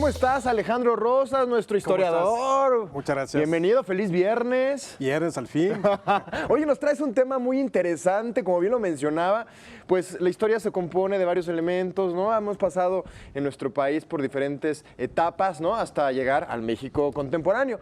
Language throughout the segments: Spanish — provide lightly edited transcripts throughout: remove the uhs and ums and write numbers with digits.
¿Cómo estás, Alejandro Rosas, nuestro historiador? Muchas gracias. Bienvenido, feliz viernes. Viernes, al fin. Oye, nos traes un tema muy interesante, como bien lo mencionaba, pues la historia se compone de varios elementos, ¿no? Hemos pasado en nuestro país por diferentes etapas, ¿no? Hasta llegar al México contemporáneo.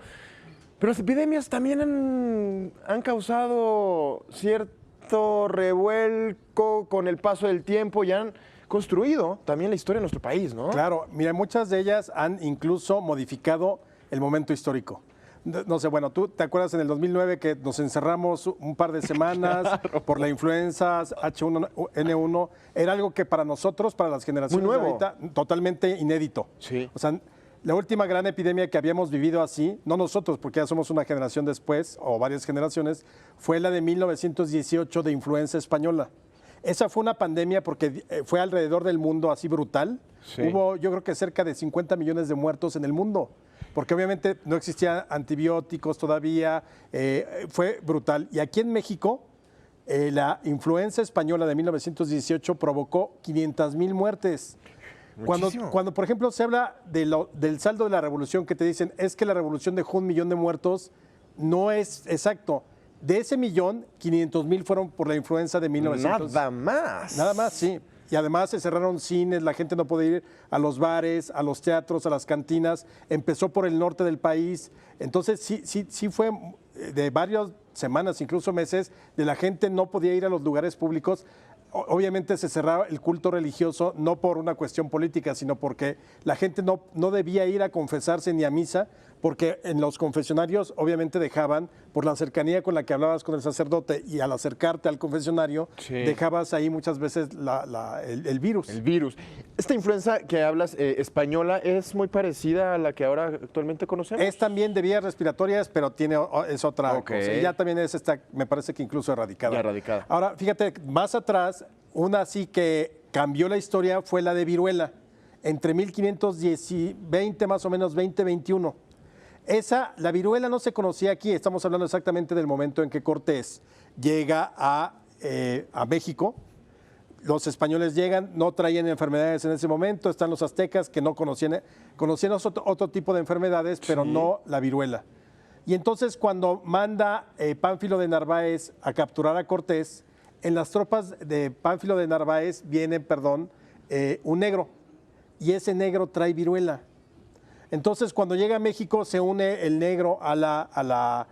Pero las epidemias también han causado cierto revuelco con el paso del tiempo y han construido también la historia de nuestro país, ¿no? Claro, mira, muchas de ellas han incluso modificado el momento histórico. No sé, bueno, tú te acuerdas en el 2009 que nos encerramos un par de semanas por la influenza H1N1. Era algo que para nosotros, para las generaciones Muy de nuevo. ahorita, totalmente inédito. Sí. O sea, la última gran epidemia que habíamos vivido así, no nosotros, porque ya somos una generación después, o varias generaciones, fue la de 1918 de influenza española. Esa fue una pandemia porque fue alrededor del mundo así brutal. Sí. Hubo, yo creo que cerca de 50 millones de muertos en el mundo, porque obviamente no existían antibióticos todavía, fue brutal. Y aquí en México, la influenza española de 1918 provocó 500,000 muertes. Cuando, por ejemplo, se habla del saldo de la revolución, que te dicen es que la revolución dejó 1 millón de muertos, no es exacto. De ese 1,500,000 fueron por la influenza de 1900. Nada más. Nada más, sí. Y además se cerraron cines, la gente no podía ir a los bares, a los teatros, a las cantinas. Empezó por el norte del país. Entonces sí fue de varias semanas, incluso meses, de la gente no podía ir a los lugares públicos. Obviamente se cerraba el culto religioso, no por una cuestión política, sino porque la gente no debía ir a confesarse ni a misa, porque en los confesionarios obviamente dejaban, por la cercanía con la que hablabas con el sacerdote y al acercarte al confesionario, Sí. dejabas ahí muchas veces el virus. El virus. Esta influenza que hablas española es muy parecida a la que ahora actualmente conocemos. Es también de vías respiratorias, pero es otra Ok. cosa. Y ya también me parece que incluso erradicada. Ya erradicada. Ahora, fíjate, más atrás, una así que cambió la historia fue la de viruela, entre 1520 más o menos, 2021. La viruela no se conocía aquí, estamos hablando exactamente del momento en que Cortés llega a México. Los españoles llegan, no traían enfermedades en ese momento, están los aztecas que no conocían otro tipo de enfermedades, pero Sí. no la viruela. Y entonces cuando manda Pánfilo de Narváez a capturar a Cortés, en las tropas de Pánfilo de Narváez viene, un negro, y ese negro trae viruela. Entonces, cuando llega a México, se une el negro a la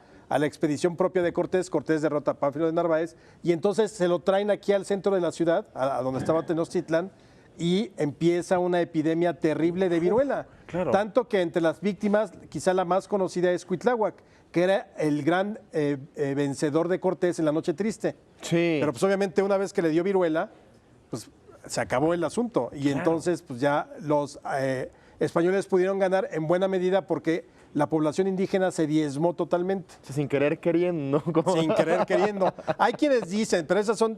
expedición propia de Cortés. Cortés derrota a Pánfilo de Narváez y entonces se lo traen aquí al centro de la ciudad, a donde estaba Tenochtitlan, y empieza una epidemia terrible de viruela. Claro. Tanto que entre las víctimas, quizá la más conocida es Cuitláhuac, que era el gran vencedor de Cortés en la Noche Triste. Sí. Pero pues obviamente una vez que le dio viruela, pues se acabó el asunto. Y Claro. entonces pues ya los españoles pudieron ganar en buena medida porque la población indígena se diezmó totalmente. Sin querer queriendo. ¿Cómo? Sin querer queriendo. Hay quienes dicen, pero esas son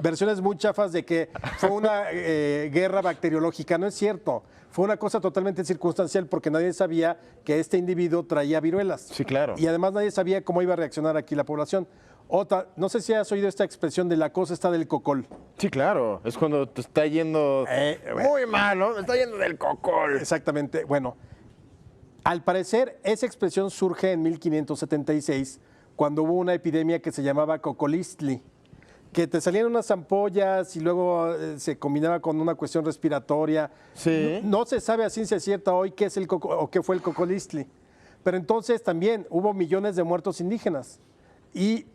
versiones muy chafas de que fue una guerra bacteriológica. No es cierto. Fue una cosa totalmente circunstancial porque nadie sabía que este individuo traía viruelas. Sí, claro. Y además nadie sabía cómo iba a reaccionar aquí la población. Otra, no sé si has oído esta expresión de la cosa está del cocol. Sí, claro. Es cuando te está yendo muy mal, ¿no? Me está yendo del cocol. Exactamente. Bueno, al parecer esa expresión surge en 1576 cuando hubo una epidemia que se llamaba cocolistli, que te salían unas ampollas y luego se combinaba con una cuestión respiratoria. Sí. No se sabe a ciencia cierta hoy qué es o qué fue el cocolistli. Pero entonces también hubo millones de muertos indígenas. Y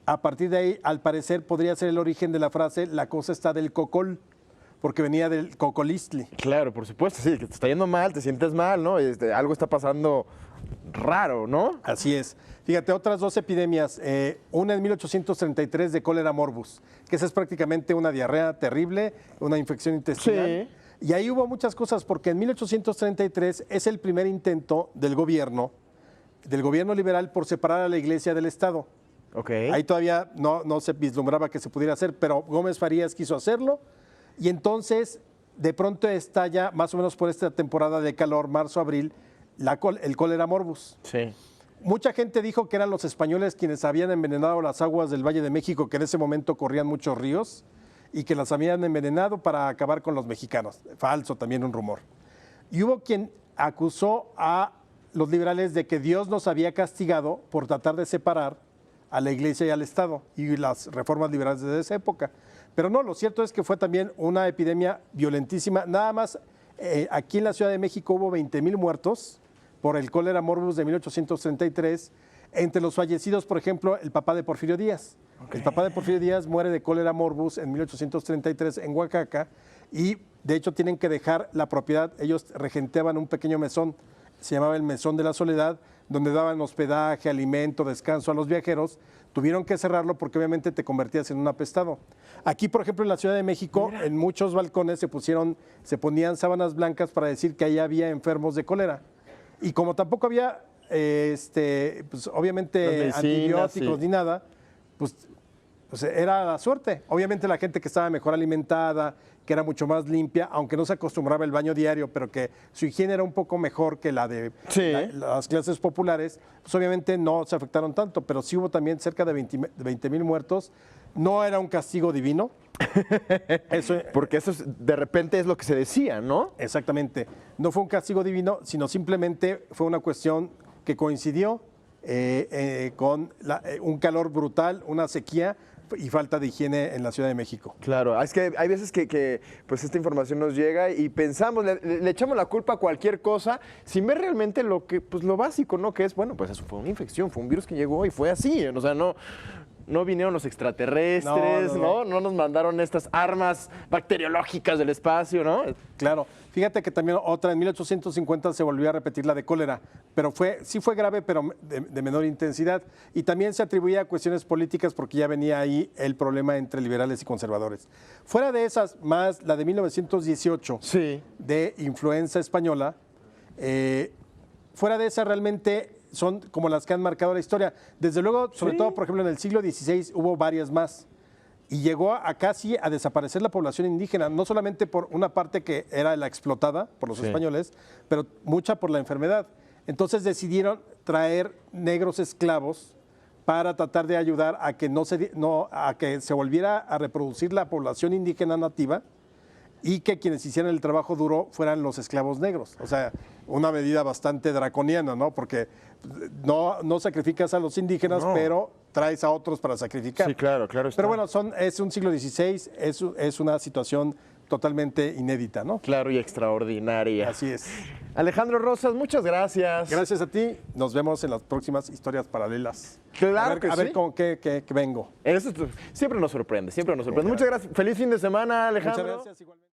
a partir de ahí, al parecer, podría ser el origen de la frase la cosa está del cocol, porque venía del cocolistli. Claro, por supuesto, sí, que te está yendo mal, te sientes mal, ¿no? Algo está pasando raro, ¿no? Así es. Fíjate, otras dos epidemias. Una en 1833 de cólera morbus, que esa es prácticamente una diarrea terrible, una infección intestinal. Sí. Y ahí hubo muchas cosas, porque en 1833 es el primer intento del gobierno liberal por separar a la iglesia del Estado. Ok. Ahí todavía no se vislumbraba que se pudiera hacer, pero Gómez Farías quiso hacerlo y entonces de pronto estalla, más o menos por esta temporada de calor, marzo-abril, el cólera morbus. Sí. Mucha gente dijo que eran los españoles quienes habían envenenado las aguas del Valle de México, que en ese momento corrían muchos ríos, y que las habían envenenado para acabar con los mexicanos. Falso, también un rumor. Y hubo quien acusó a los liberales de que Dios nos había castigado por tratar de separar a la iglesia y al Estado y las reformas liberales de esa época. Pero no, lo cierto es que fue también una epidemia violentísima. Nada más, aquí en la Ciudad de México hubo 20,000 muertos por el cólera morbus de 1833. Entre los fallecidos, por ejemplo, el papá de Porfirio Díaz. Okay. El papá de Porfirio Díaz muere de cólera morbus en 1833 en Oaxaca y de hecho tienen que dejar la propiedad. Ellos regenteaban un pequeño mesón, se llamaba el Mesón de la Soledad, donde daban hospedaje, alimento, descanso a los viajeros. Tuvieron que cerrarlo porque obviamente te convertías en un apestado. Aquí, por ejemplo, en la Ciudad de México, mira, en muchos balcones se ponían sábanas blancas para decir que ahí había enfermos de cólera. Y como tampoco había, pues obviamente antibióticos ni nada, pues era la suerte. Obviamente la gente que estaba mejor alimentada, que era mucho más limpia, aunque no se acostumbraba al baño diario, pero que su higiene era un poco mejor que la de las clases populares, pues obviamente no se afectaron tanto, pero sí hubo también cerca de 20,000 muertos. No era un castigo divino. Porque eso de repente es lo que se decía, ¿no? Exactamente. No fue un castigo divino, sino simplemente fue una cuestión que coincidió con un calor brutal, una sequía y falta de higiene en la Ciudad de México. Claro, es que hay veces que pues esta información nos llega y pensamos, le echamos la culpa a cualquier cosa sin ver realmente lo básico, ¿no? Que es, bueno, pues eso fue una infección, fue un virus que llegó y fue así, o sea, no vinieron los extraterrestres, ¿no? No nos mandaron estas armas bacteriológicas del espacio, ¿no? Claro. Fíjate que también otra, en 1850 se volvió a repetir la de cólera, pero sí fue grave, pero de menor intensidad. Y también se atribuía a cuestiones políticas porque ya venía ahí el problema entre liberales y conservadores. Fuera de esas, más la de 1918, de influenza española, fuera de esa realmente son como las que han marcado la historia. Desde luego, sobre todo, por ejemplo, en el siglo XVI hubo varias más. Y llegó a casi a desaparecer la población indígena, no solamente por una parte que era la explotada por los españoles, pero mucha por la enfermedad. Entonces decidieron traer negros esclavos para tratar de ayudar a que, a que se volviera a reproducir la población indígena nativa y que quienes hicieran el trabajo duro fueran los esclavos negros. O sea, una medida bastante draconiana, ¿no? Porque no sacrificas a los indígenas, pero traes a otros para sacrificar. Sí, claro, claro. Pero bueno, es un siglo XVI, es una situación totalmente inédita, ¿no? Claro, y extraordinaria. Así es. Alejandro Rosas, muchas gracias. Gracias a ti. Nos vemos en las próximas historias paralelas. Claro que sí. A ver con qué vengo. Eso siempre nos sorprende, siempre nos sorprende. Muchas gracias. Feliz fin de semana, Alejandro. Muchas gracias, igualmente.